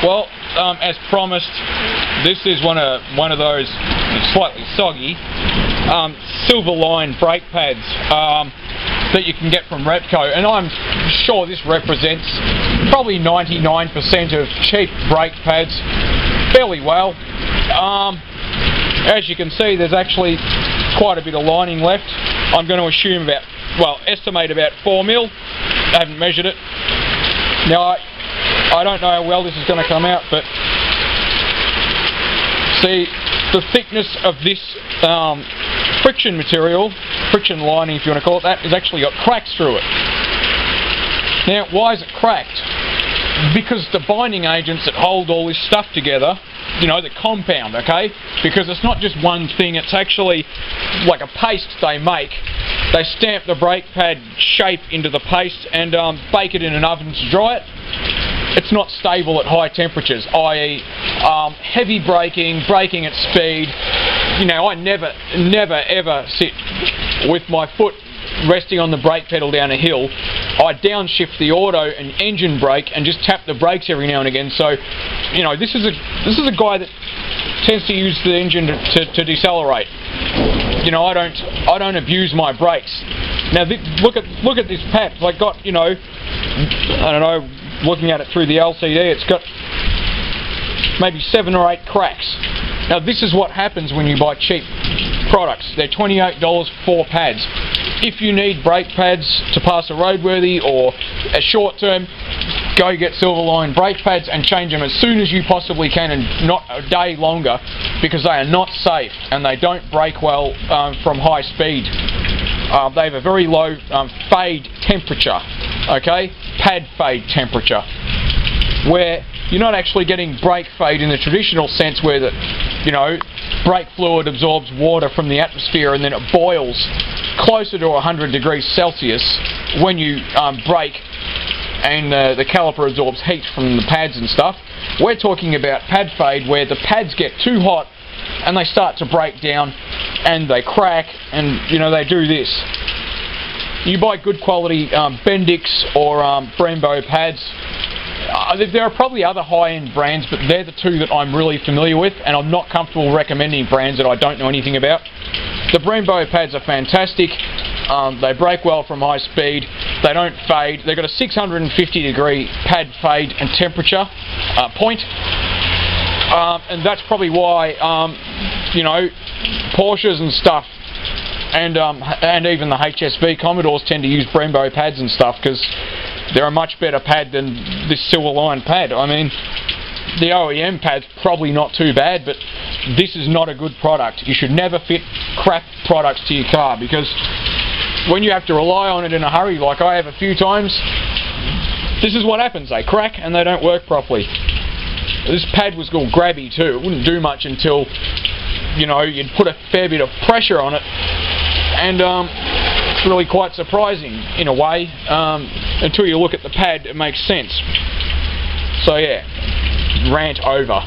Well, as promised, this is one of those slightly soggy Silverline brake pads that you can get from Repco, and I'm sure this represents probably 99% of cheap brake pads fairly well. As you can see, there's actually quite a bit of lining left. I'm going to assume estimate about 4 mil. I haven't measured it. Now, I don't know how well this is going to come out, but see, the thickness of this friction material, friction lining if you want to call it that, has actually got cracks through it. Now, why is it cracked? Because the binding agents that hold all this stuff together, you know, the compound, okay? Because it's not just one thing, it's actually like a paste they make. They stamp the brake pad shape into the paste and bake it in an oven to dry it. It's not stable at high temperatures, i.e. heavy braking at speed. You know, I never ever sit with my foot resting on the brake pedal down a hill. I downshift the auto and engine brake and just tap the brakes every now and again. So, you know, this is a guy that tends to use the engine to decelerate. You know, I don't abuse my brakes. Now look at this pad. Like, got, you know, I don't know, looking at it through the LCD, it's got maybe 7 or 8 cracks. Now this is what happens when you buy cheap products. They're $28 for 4 pads. If you need brake pads to pass a roadworthy or a short term, go get Silverline brake pads and change them as soon as you possibly can, and not a day longer, because they are not safe and they don't brake well from high speed. They have a very low fade temperature, okay? Pad fade temperature, where you're not actually getting brake fade in the traditional sense where the, you know, brake fluid absorbs water from the atmosphere and then it boils closer to 100 degrees Celsius when you brake, and the caliper absorbs heat from the pads and stuff. We're talking about pad fade, where the pads get too hot and they start to break down and they crack, and you know, they do this. You buy good quality Bendix or Brembo pads. There are probably other high-end brands, but they're the two that I'm really familiar with, and I'm not comfortable recommending brands that I don't know anything about. The Brembo pads are fantastic. They brake well from high speed. They don't fade. They've got a 650 degree pad fade and temperature point. And that's probably why, you know, Porsches and stuff, and even the HSV Commodores tend to use Brembo pads and stuff, because they're a much better pad than this Silverline pad. I mean, the OEM pad's probably not too bad, but this is not a good product. You should never fit crap products to your car, because when you have to rely on it in a hurry, like I have a few times, this is what happens. They crack and they don't work properly. This pad was all grabby too. It wouldn't do much until, you know, you'd put a fair bit of pressure on it, and it's really quite surprising in a way. Until you look at the pad, it makes sense. So yeah, rant over.